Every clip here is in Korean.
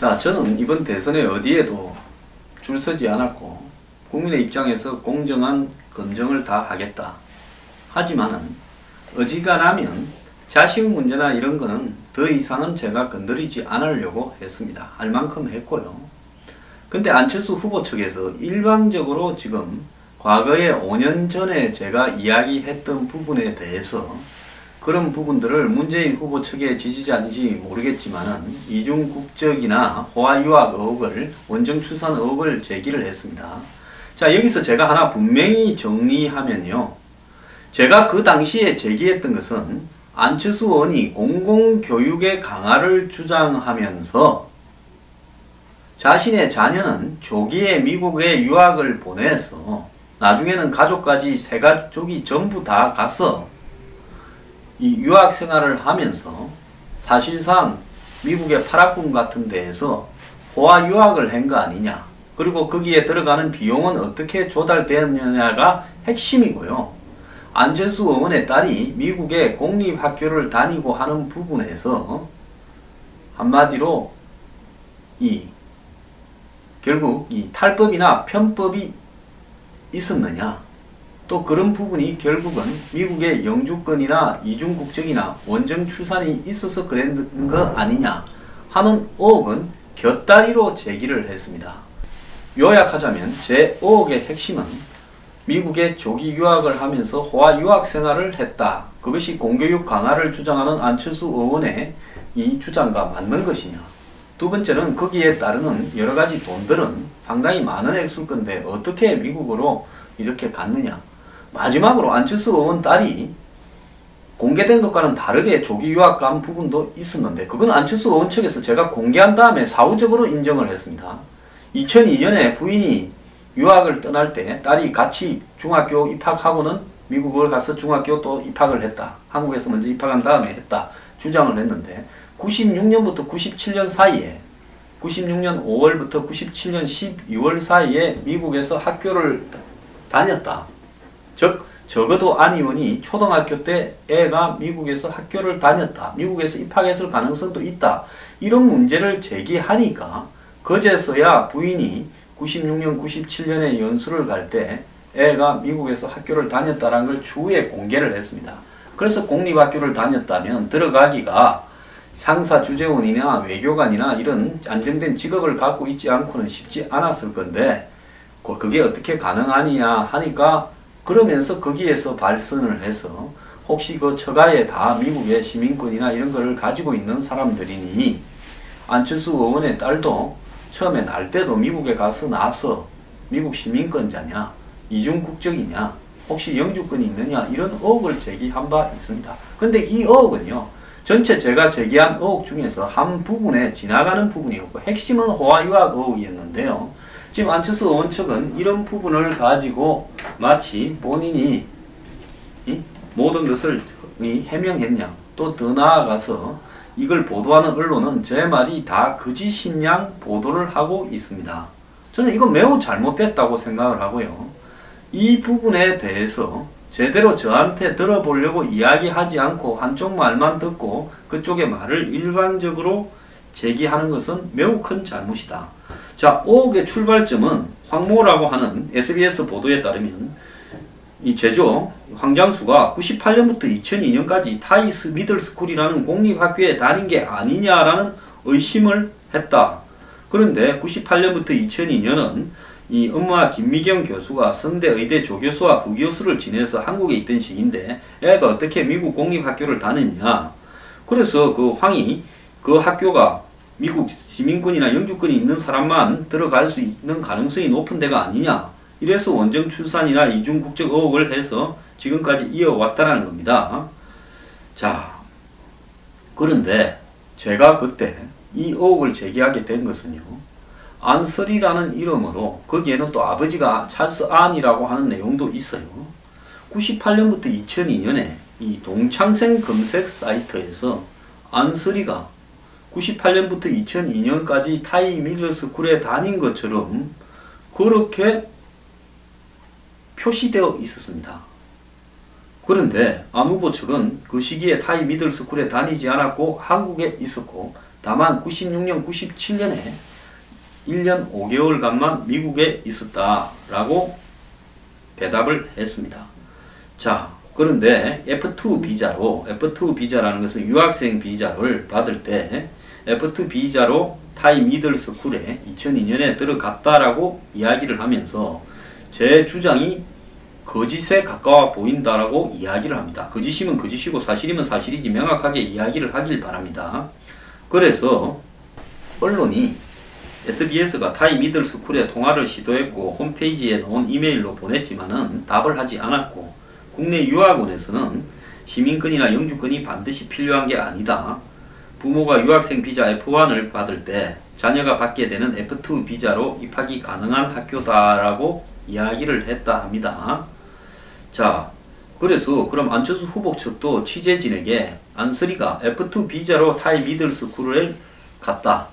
자, 저는 이번 대선에 어디에도 줄 서지 않았고 국민의 입장에서 공정한 검증을 다 하겠다. 하지만은 어지간하면 자식 문제나 이런 거는 더 이상은 제가 건드리지 않으려고 했습니다. 할 만큼 했고요. 근데 안철수 후보 측에서 일방적으로 지금 과거에 5년 전에 제가 이야기했던 부분에 대해서 그런 부분들을 문재인 후보 측의 지지자인지 모르겠지만은 이중 국적이나 호화 유학 의혹을 원정 출산 의혹을 제기를 했습니다. 자, 여기서 제가 하나 분명히 정리하면요. 제가 그 당시에 제기했던 것은 안철수 의원이 공공교육의 강화를 주장하면서 자신의 자녀는 조기에 미국에 유학을 보내서 나중에는 가족까지 세 가족이 전부 다 가서 이 유학 생활을 하면서 사실상 미국의 파라군 같은 데에서 호화 유학을 한 거 아니냐. 그리고 거기에 들어가는 비용은 어떻게 조달되었느냐가 핵심이고요. 안철수 의원의 딸이 미국의 공립학교를 다니고 하는 부분에서 한마디로 결국 이 탈법이나 편법이 있었느냐. 또 그런 부분이 결국은 미국의 영주권이나 이중국적이나 원정 출산이 있어서 그랬는 거 아니냐 하는 의혹은 곁다리로 제기를 했습니다. 요약하자면 제 의혹의 핵심은 미국에 조기 유학을 하면서 호화 유학 생활을 했다. 그것이 공교육 강화를 주장하는 안철수 의원의 이 주장과 맞는 것이냐. 두 번째는 거기에 따르는 여러 가지 돈들은 상당히 많은 액수일 건데 어떻게 미국으로 이렇게 갔느냐. 마지막으로 안철수 의원 딸이 공개된 것과는 다르게 조기 유학 간 부분도 있었는데 그건 안철수 의원 측에서 제가 공개한 다음에 사후적으로 인정을 했습니다. 2002년에 부인이 유학을 떠날 때 딸이 같이 중학교 입학하고는 미국을 가서 중학교 또 입학을 했다. 한국에서 먼저 입학한 다음에 했다. 주장을 했는데 96년부터 97년 사이에 96년 5월부터 97년 12월 사이에 미국에서 학교를 다녔다. 즉 적어도 안 의원이 초등학교 때 애가 미국에서 학교를 다녔다. 미국에서 입학했을 가능성도 있다. 이런 문제를 제기하니까 그제서야 부인이 96년, 97년에 연수를 갈 때 애가 미국에서 학교를 다녔다는 걸 추후에 공개를 했습니다. 그래서 공립학교를 다녔다면 들어가기가 상사 주재원이나 외교관이나 이런 안정된 직업을 갖고 있지 않고는 쉽지 않았을 건데 그게 어떻게 가능하냐 하니까 그러면서 거기에서 발선을 해서 혹시 그 처가에 다 미국의 시민권이나 이런 거를 가지고 있는 사람들이니 안철수 의원의 딸도 처음에 날 때도 미국에 가서 나서 미국 시민권자냐 이중 국적이냐 혹시 영주권이 있느냐 이런 의혹을 제기한 바 있습니다. 근데 이 의혹은요 전체 제가 제기한 의혹 중에서 한 부분에 지나가는 부분이었고 핵심은 호화 유학 의혹이었는데요. 지금 안철수 의원 측은 이런 부분을 가지고 마치 본인이 모든 것을 해명했냐 또 더 나아가서 이걸 보도하는 언론은 제 말이 다 거짓이냐 보도를 하고 있습니다. 저는 이거 매우 잘못됐다고 생각을 하고요. 이 부분에 대해서 제대로 저한테 들어보려고 이야기하지 않고 한쪽 말만 듣고 그쪽의 말을 일반적으로 제기하는 것은 매우 큰 잘못이다. 자, 의혹의 출발점은 황모라고 하는 SBS 보도에 따르면 이 제조 황장수가 98년부터 2002년까지 타이스 미들스쿨이라는 공립학교에 다닌 게 아니냐라는 의심을 했다. 그런데 98년부터 2002년은 이 엄마 김미경 교수가 성대 의대 조교수와 부교수를 지내서 한국에 있던 시기인데 애가 어떻게 미국 공립학교를 다녔냐. 그래서 그 황이 그 학교가 미국 시민권이나 영주권이 있는 사람만 들어갈 수 있는 가능성이 높은 데가 아니냐. 이래서 원정 출산이나 이중 국적 의혹을 해서 지금까지 이어왔다라는 겁니다. 자, 그런데 제가 그때 이 의혹을 제기하게 된 것은요. 안설이라는 이름으로 거기에는 또 아버지가 찰스 안이라고 하는 내용도 있어요. 98년부터 2002년에 이 동창생 검색 사이트에서 안설이가 98년부터 2002년까지 타이 미들스쿨에 다닌 것처럼 그렇게 표시되어 있었습니다. 그런데 안 후보 측은 그 시기에 타이 미들스쿨에 다니지 않았고 한국에 있었고 다만 96년, 97년에 1년 5개월간만 미국에 있었다라고 대답을 했습니다. 자, 그런데 F2 비자로, F2 비자라는 것은 유학생 비자를 받을 때 F2 비자로 타이 미들 스쿨에 2002년에 들어갔다라고 이야기를 하면서 제 주장이 거짓에 가까워 보인다라고 이야기를 합니다. 거짓이면 거짓이고 사실이면 사실이지 명확하게 이야기를 하길 바랍니다. 그래서 언론이 SBS가 타이 미들 스쿨에 통화를 시도했고 홈페이지에 놓은 이메일로 보냈지만은 답을 하지 않았고 국내 유학원에서는 시민권이나 영주권이 반드시 필요한 게 아니다. 부모가 유학생 비자 F1을 받을 때 자녀가 받게 되는 F2 비자로 입학이 가능한 학교다라고 이야기를 했다 합니다. 자, 그래서 그럼 안철수 후보 측도 취재진에게 안설이가 F2 비자로 타이 미들 스쿨을 갔다.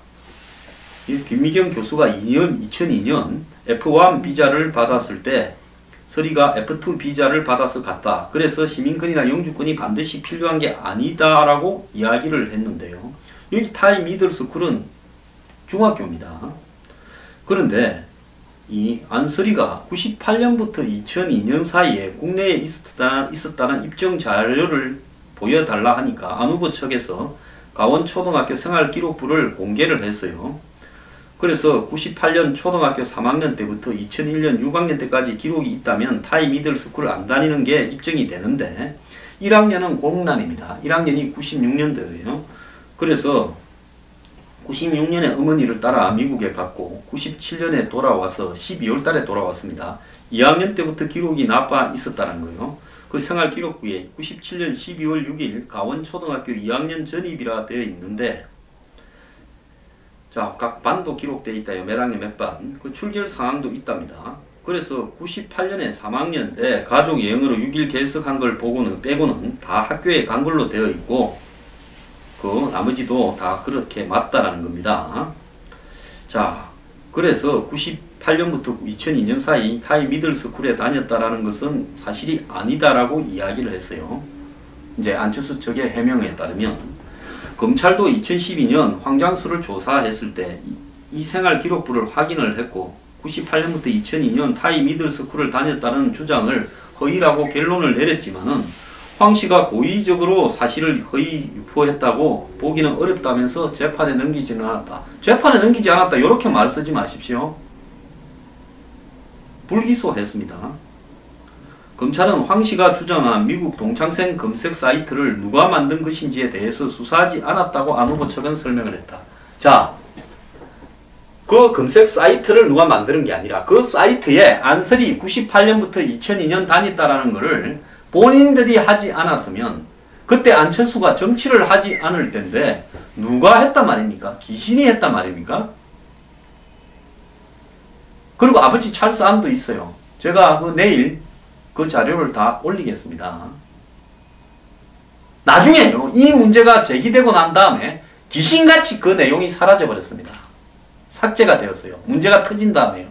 김미경 교수가 2002년 F1 비자를 받았을 때 설이가 F2 비자를 받아서 갔다. 그래서 시민권이나 영주권이 반드시 필요한 게 아니다라고 이야기를 했는데요. 여기 타이 미들 스쿨은 중학교입니다. 그런데 이 안설이가 98년부터 2002년 사이에 국내에 있었다는 입증 자료를 보여달라 하니까 안 후보 측에서 강원초등학교 생활기록부를 공개를 했어요. 그래서 98년 초등학교 3학년 때부터 2001년 6학년 때까지 기록이 있다면 타이 미들 스쿨을 안 다니는 게 입증이 되는데 1학년은 공란입니다. 1학년이 96년도예요. 그래서 96년에 어머니를 따라 미국에 갔고 97년에 돌아와서 12월 달에 돌아왔습니다. 2학년 때부터 기록이 나빠 있었다는 거예요. 그 생활기록부에 97년 12월 6일 강원초등학교 2학년 전입이라 되어 있는데 자, 각 반도 기록되어 있다요. 몇 학년 몇 반. 그 출결 상황도 있답니다. 그래서 98년에 3학년 때 가족 여행으로 6일 결석한 걸 빼고는 다 학교에 간 걸로 되어 있고 그 나머지도 다 그렇게 맞다라는 겁니다. 자, 그래서 98년부터 2002년 사이 타이 미들 스쿨에 다녔다라는 것은 사실이 아니다라고 이야기를 했어요. 이제 안철수 측의 해명에 따르면 검찰도 2012년 황장수를 조사했을 때 이 생활 기록부를 확인을 했고 98년부터 2002년 타이 미들 스쿨을 다녔다는 주장을 허위라고 결론을 내렸지만은 황 씨가 고의적으로 사실을 허위 유포했다고 보기는 어렵다면서 재판에 넘기지는 않았다. 재판에 넘기지 않았다. 이렇게 말 쓰지 마십시오. 불기소했습니다. 검찰은 황 씨가 주장한 미국 동창생 검색 사이트를 누가 만든 것인지에 대해서 수사하지 않았다고 안 후보 측은 설명을 했다. 자, 그 검색 사이트를 누가 만드는 게 아니라 그 사이트에 안설이 98년부터 2002년 다녔다라는 것을 본인들이 하지 않았으면 그때 안철수가 정치를 하지 않을 텐데 누가 했단 말입니까? 귀신이 했단 말입니까? 그리고 아버지 찰스안도 있어요. 제가 그 내일 그 자료를 다 올리겠습니다. 나중에요. 이 문제가 제기되고 난 다음에 귀신같이 그 내용이 사라져버렸습니다. 삭제가 되었어요. 문제가 터진 다음에요.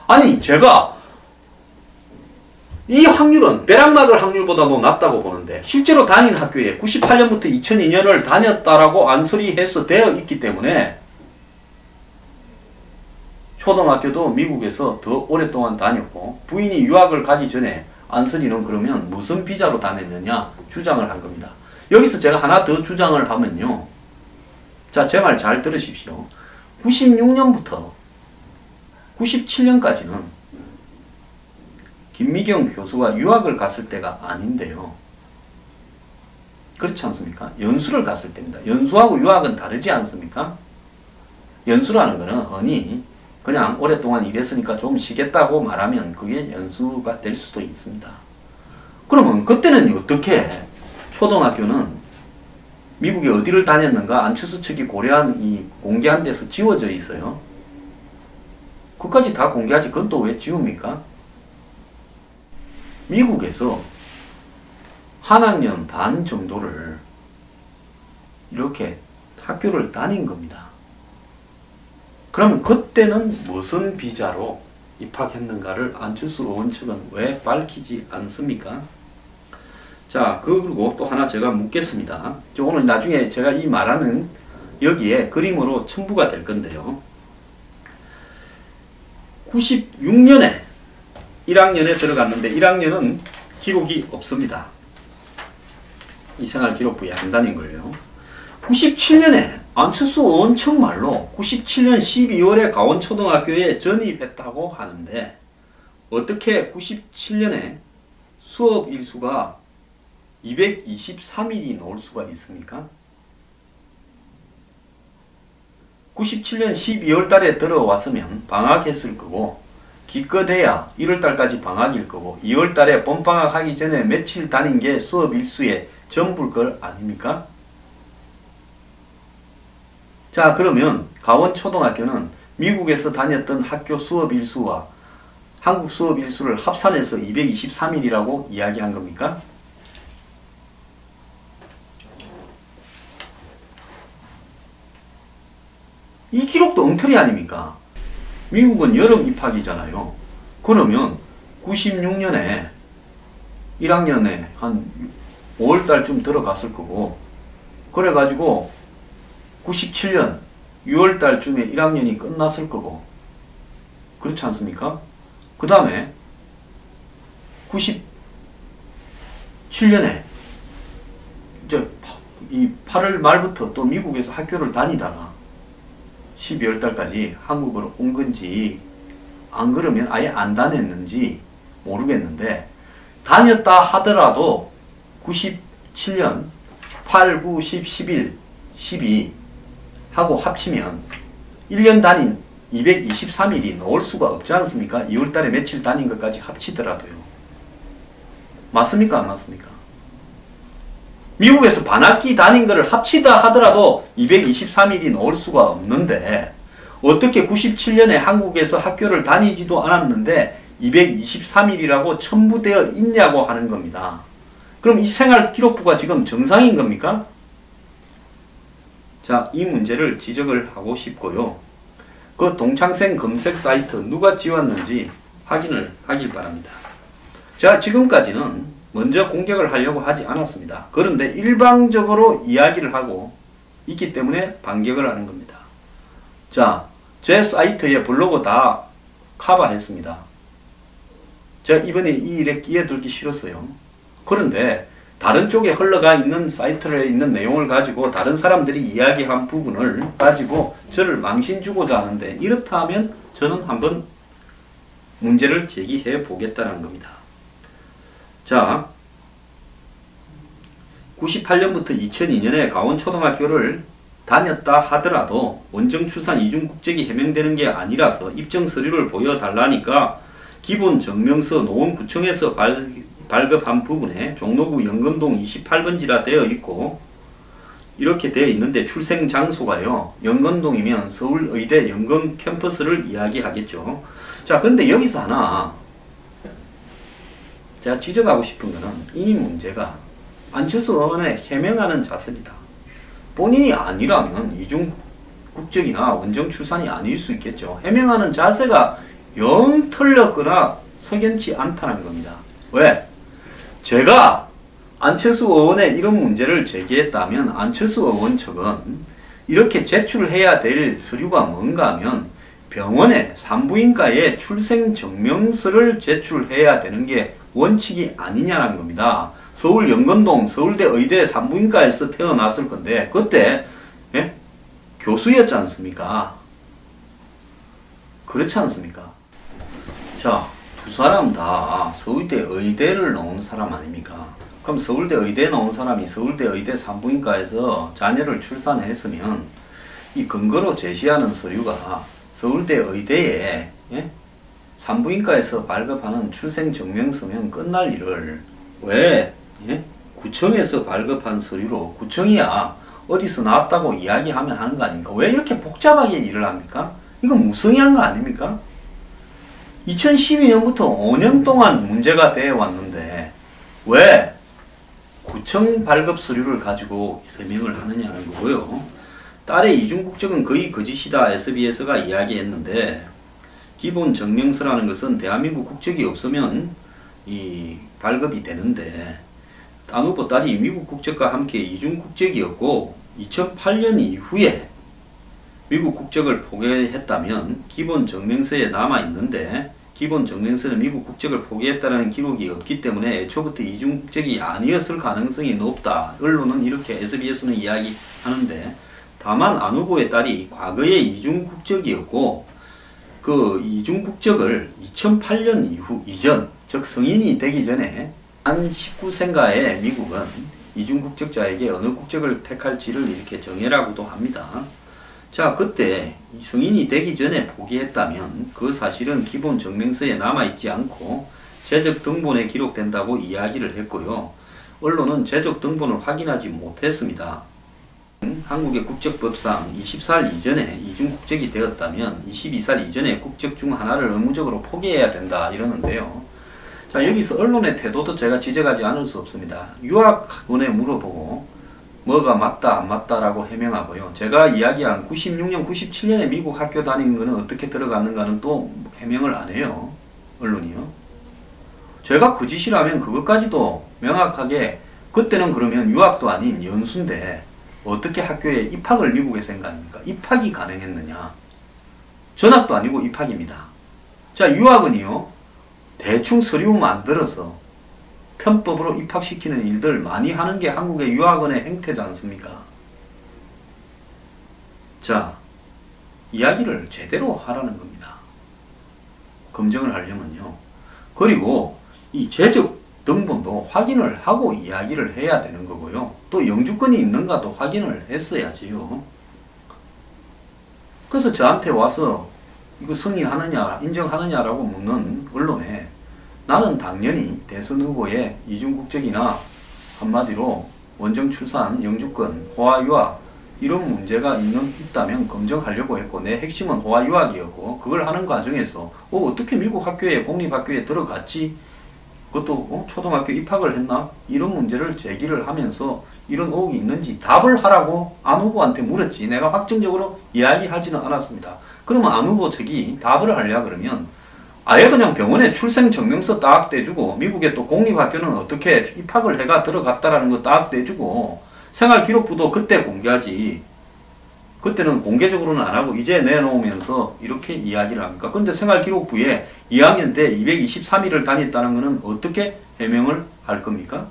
아니 제가 이 확률은 벼락 맞을 확률보다도 낮다고 보는데 실제로 다닌 학교에 98년부터 2002년을 다녔다라고 안설이해서 되어 있기 때문에 초등학교도 미국에서 더 오랫동안 다녔고 부인이 유학을 가기 전에 안설이는 그러면 무슨 비자로 다녔느냐 주장을 한 겁니다. 여기서 제가 하나 더 주장을 하면요. 자, 제 말 잘 들으십시오. 96년부터 97년까지는 김미경 교수가 유학을 갔을 때가 아닌데요. 그렇지 않습니까? 연수를 갔을 때입니다. 연수하고 유학은 다르지 않습니까? 연수라는 것은 흔히 그냥 오랫동안 일했으니까 좀 쉬겠다고 말하면 그게 연수가 될 수도 있습니다. 그러면 그때는 어떻게 초등학교는 미국에 어디를 다녔는가 안철수 측이 고려한 이 공개한 데서 지워져 있어요. 그까지 다 공개하지 그건 또 왜 지웁니까? 미국에서 한 학년 반 정도를 이렇게 학교를 다닌 겁니다. 그러면 그때는 무슨 비자로 입학했는가를 안철수 의원 측은 왜 밝히지 않습니까? 자, 그리고 또 하나 제가 묻겠습니다. 오늘 나중에 제가 이 말하는 여기에 그림으로 첨부가 될 건데요. 96년에 1학년에 들어갔는데 1학년은 기록이 없습니다. 이 생활기록부에 안 다닌 거예요. 97년에 안철수 의원 청말로 97년 12월에 강원초등학교에 전입했다고 하는데 어떻게 97년에 수업 일수가 223일이 나올 수가 있습니까? 97년 12월 달에 들어왔으면 방학했을 거고 기껏해야 1월 달까지 방학일 거고 2월 달에 봄방학 하기 전에 며칠 다닌 게 수업 일수의 전부일 걸 아닙니까? 자, 그러면 강원초등학교는 미국에서 다녔던 학교 수업 일수와 한국 수업 일수를 합산해서 223일이라고 이야기한 겁니까? 이 기록도 엉터리 아닙니까? 미국은 여름 입학이잖아요. 그러면 96년에 1학년에 한 5월달쯤 들어갔을 거고 그래가지고 97년 6월달쯤에 1학년이 끝났을 거고 그렇지 않습니까? 그 다음에 97년에 이제 이 8월 말부터 또 미국에서 학교를 다니다가 12월 달까지 한국으로 온 건지 안 그러면 아예 안 다녔는지 모르겠는데 다녔다 하더라도 97년 8, 9, 10, 11, 12 하고 합치면 1년 다닌 223일이 나올 수가 없지 않습니까? 2월달에 며칠 다닌 것까지 합치더라도요. 맞습니까? 안 맞습니까? 미국에서 반학기 다닌 것을 합치다 하더라도 223일이 나올 수가 없는데 어떻게 97년에 한국에서 학교를 다니지도 않았는데 223일이라고 첨부되어 있냐고 하는 겁니다. 그럼 이 생활기록부가 지금 정상인 겁니까? 자, 이 문제를 지적을 하고 싶고요. 그 동창생 검색 사이트 누가 지웠는지 확인을 하길 바랍니다. 자, 지금까지는 먼저 공격을 하려고 하지 않았습니다. 그런데 일방적으로 이야기를 하고 있기 때문에 반격을 하는 겁니다. 자, 제 사이트에 블로그 다 커버했습니다. 제가 이번에 이 일에 끼어들기 싫었어요. 그런데 다른 쪽에 흘러가 있는 사이트에 있는 내용을 가지고 다른 사람들이 이야기한 부분을 가지고 저를 망신 주고자 하는데 이렇다 하면 저는 한번 문제를 제기해 보겠다는 겁니다. 자, 98년부터 2002년에 강원초등학교를 다녔다 하더라도 원정출산 이중국적이 해명되는 게 아니라서 입증 서류를 보여달라니까 기본 증명서 노원구청에서 발급한 부분에 종로구 연건동 28번지라 되어 있고 이렇게 되어 있는데 출생 장소가요 연건동이면 서울의대 연건 캠퍼스를 이야기하겠죠. 자, 그런데 여기서 하나 제가 지적하고 싶은 것은 이 문제가 안철수 의원의 해명하는 자세입니다. 본인이 아니라면 이중국적이나 원정출산이 아닐 수 있겠죠. 해명하는 자세가 영 틀렸거나 석연치 않다는 겁니다. 왜? 제가 안철수 의원의 이런 문제를 제기했다면 안철수 의원 측은 이렇게 제출해야 될 서류가 뭔가 하면 병원에 산부인과에 출생증명서를 제출해야 되는 게 원칙이 아니냐는 겁니다. 서울 연건동 서울대 의대 산부인과에서 태어났을 건데 그때 교수였지 않습니까? 그렇지 않습니까? 자, 두 사람 다 서울대 의대를 나온 사람 아닙니까? 그럼 서울대 의대 나온 사람이 서울대 의대 산부인과에서 자녀를 출산했으면 이 근거로 제시하는 서류가 서울대 의대에 산부인과에서 발급하는 출생증명서면 끝날 일을 왜 구청에서 발급한 서류로 구청이야 어디서 나왔다고 이야기하면 하는 거 아닙니까? 왜 이렇게 복잡하게 일을 합니까? 이건 무성의한 거 아닙니까? 2012년부터 5년 동안 문제가 되어 왔는데 왜 구청 발급 서류를 가지고 설명을 하느냐는 거고요. 딸의 이중국적은 거의 거짓이다 SBS가 이야기했는데 기본 증명서라는 것은 대한민국 국적이 없으면 이 발급이 되는데 안 후보 딸이 미국 국적과 함께 이중국적이었고 2008년 이후에 미국 국적을 포기했다면 기본 증명서에 남아있는데 기본 증명서는 미국 국적을 포기했다는 기록이 없기 때문에 애초부터 이중 국적이 아니었을 가능성이 높다. 언론은 이렇게 SBS는 이야기하는데 다만 안 후보의 딸이 과거에 이중 국적이었고 그 이중 국적을 2008년 이전 즉 성인이 되기 전에 한 19세인가에 미국은 이중 국적자에게 어느 국적을 택할지를 이렇게 정해라고도 합니다. 자, 그때 성인이 되기 전에 포기했다면 그 사실은 기본 증명서에 남아있지 않고 재적 등본에 기록된다고 이야기를 했고요. 언론은 재적 등본을 확인하지 못했습니다. 한국의 국적법상 24살 이전에 이중 국적이 되었다면 22살 이전에 국적 중 하나를 의무적으로 포기해야 된다 이러는데요. 자, 여기서 언론의 태도도 제가 지적하지 않을 수 없습니다. 유학원에 물어보고 뭐가 맞다 안 맞다라고 해명하고요. 제가 이야기한 96년 97년에 미국 학교 다닌 거는 어떻게 들어갔는가는 또 해명을 안 해요. 언론이요. 제가 그 짓이라면 그것까지도 명확하게 그때는 그러면 유학도 아닌 연수인데 어떻게 학교에 입학을 미국에서 한 거 아닙니까? 입학이 가능했느냐? 전학도 아니고 입학입니다. 자, 유학은요. 대충 서류 만들어서 편법으로 입학시키는 일들 많이 하는 게 한국의 유학원의 행태지 않습니까? 자, 이야기를 제대로 하라는 겁니다. 검증을 하려면요. 그리고 이 재적 등본도 확인을 하고 이야기를 해야 되는 거고요. 또 영주권이 있는가도 확인을 했어야지요. 그래서 저한테 와서 이거 승인하느냐 인정하느냐라고 묻는 언론에 나는 당연히 대선 후보의 이중국적이나 한마디로 원정 출산, 영주권, 호화 유학 이런 문제가 있다면 검증하려고 했고 내 핵심은 호화 유학이었고 그걸 하는 과정에서 어떻게 미국 학교에 공립학교에 들어갔지? 그것도 초등학교 입학을 했나? 이런 문제를 제기를 하면서 이런 의혹이 있는지 답을 하라고 안 후보한테 물었지 내가 확정적으로 이야기하지는 않았습니다. 그러면 안 후보 측이 답을 하려 그러면 아예 그냥 병원에 출생증명서 딱 떼주고 미국의 또 공립학교는 어떻게 입학을 해가 들어갔다라는 거 딱 떼주고 생활기록부도 그때 공개하지 그때는 공개적으로는 안 하고 이제 내놓으면서 이렇게 이야기를 합니까? 근데 생활기록부에 2학년 때 223일을 다녔다는 것은 어떻게 해명을 할 겁니까?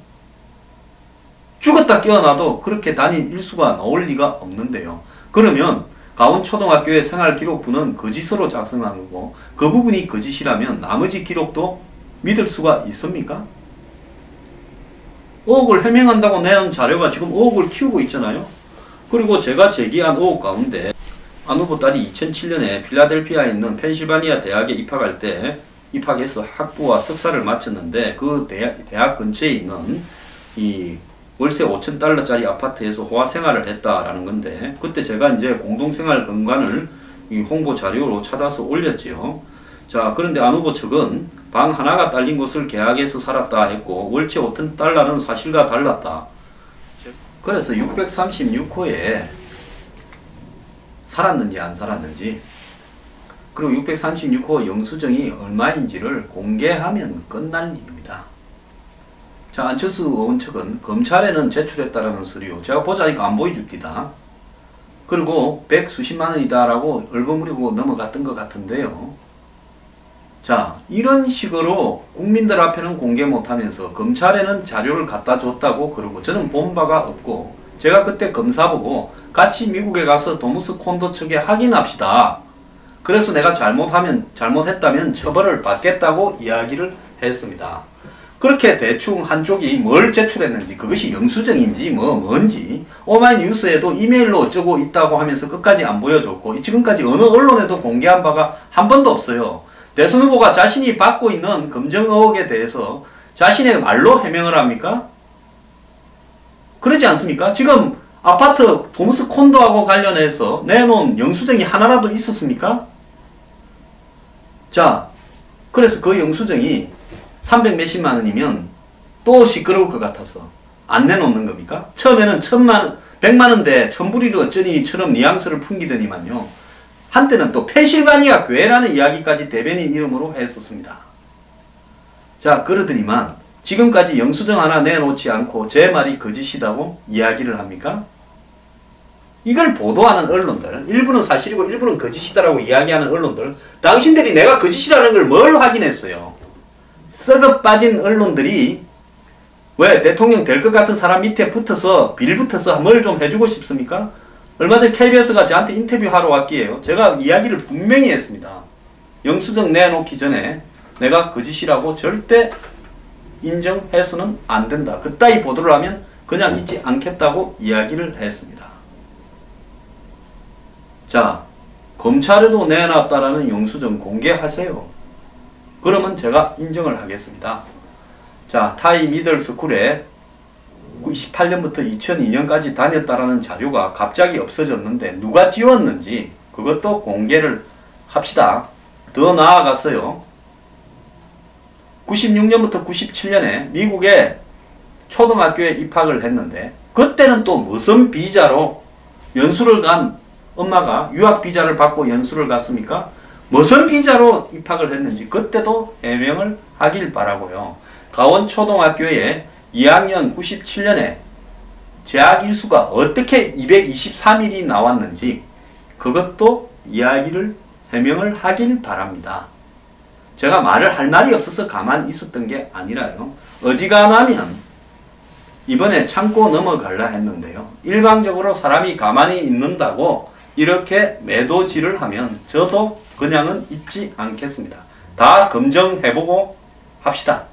죽었다 깨어나도 그렇게 다닌 일수가 나올 리가 없는데요. 그러면 가온초등학교의 생활기록부는 거짓으로 작성한 거고 그 부분이 거짓이라면 나머지 기록도 믿을 수가 있습니까? 의혹을 해명한다고 내는 자료가 지금 의혹을 키우고 있잖아요. 그리고 제가 제기한 의혹 가운데 안 후보 딸이 2007년에 필라델피아에 있는 펜실바니아 대학에 입학할 때 입학해서 학부와 석사를 마쳤는데 그 대학 근처에 있는 이 월세 5,000달러짜리 아파트에서 호화 생활을 했다라는 건데 그때 제가 이제 공동생활 공간을 이 홍보 자료로 찾아서 올렸지요. 자, 그런데 안 후보 측은 방 하나가 딸린 곳을 계약해서 살았다 했고 월세 5,000달러는 사실과 달랐다. 그래서 636호에 살았는지 안 살았는지 그리고 636호 영수증이 얼마인지를 공개하면 끝날 일입니다. 자, 안철수 의원 측은 검찰에는 제출했다라는 서류 제가 보자니까 안 보여줍니다. 그리고 100수십만 원이다라고 얼버무리고 넘어갔던 것 같은데요. 자, 이런 식으로 국민들 앞에는 공개 못하면서 검찰에는 자료를 갖다 줬다고 그러고 저는 본 바가 없고 제가 그때 검사보고 같이 미국에 가서 도무스 콘도 측에 확인합시다. 그래서 내가 잘못했다면 처벌을 받겠다고 이야기를 했습니다. 그렇게 대충 한쪽이 뭘 제출했는지 그것이 영수증인지 뭔지 오마이뉴스에도 이메일로 어쩌고 있다고 하면서 끝까지 안 보여줬고 지금까지 어느 언론에도 공개한 바가 한 번도 없어요. 대선 후보가 자신이 받고 있는 검증 의혹에 대해서 자신의 말로 해명을 합니까? 그러지 않습니까? 지금 아파트 도무스 콘도하고 관련해서 내놓은 영수증이 하나라도 있었습니까? 자, 그래서 그 영수증이 300 몇십만 원이면 또 시끄러울 것 같아서 안 내놓는 겁니까? 처음에는 100만 원대 천불이를 어쩌니처럼 뉘앙스를 풍기더니만요. 한때는 또 펜실바니아 교회라는 이야기까지 대변인 이름으로 했었습니다. 자, 그러더니만 지금까지 영수증 하나 내놓지 않고 제 말이 거짓이라고 이야기를 합니까? 이걸 보도하는 언론들, 일부는 사실이고 일부는 거짓이다라고 이야기하는 언론들, 당신들이 내가 거짓이라는 걸 뭘 확인했어요? 썩어 빠진 언론들이 왜 대통령 될 것 같은 사람 밑에 붙어서 빌붙어서 뭘 좀 해주고 싶습니까? 얼마 전 KBS가 저한테 인터뷰하러 왔기에요. 제가 이야기를 분명히 했습니다. 영수증 내놓기 전에 내가 거짓이라고 절대 인정해서는 안 된다. 그따위 보도를 하면 그냥 있지 않겠다고 이야기를 했습니다. 자, 검찰에도 내놨다라는 영수증 공개하세요. 그러면 제가 인정을 하겠습니다. 자, 타이 미들 스쿨에 98년부터 2002년까지 다녔다라는 자료가 갑자기 없어졌는데 누가 지웠는지 그것도 공개를 합시다. 더 나아가서요. 96년부터 97년에 미국에 초등학교에 입학을 했는데 그때는 또 무슨 비자로 연수를 간 엄마가 유학 비자를 받고 연수를 갔습니까? 무슨 비자로 입학을 했는지 그때도 해명을 하길 바라고요. 가원초등학교에 2학년 97년에 재학 일수가 어떻게 223일이 나왔는지 그것도 이야기를 해명을 하길 바랍니다. 제가 말을 할 말이 없어서 가만히 있었던 게 아니라요. 어지간하면 이번에 참고 넘어갈라 했는데요. 일방적으로 사람이 가만히 있는다고 이렇게 매도질을 하면 저도 그냥은 있지 않겠습니다. 다 검증해보고 합시다.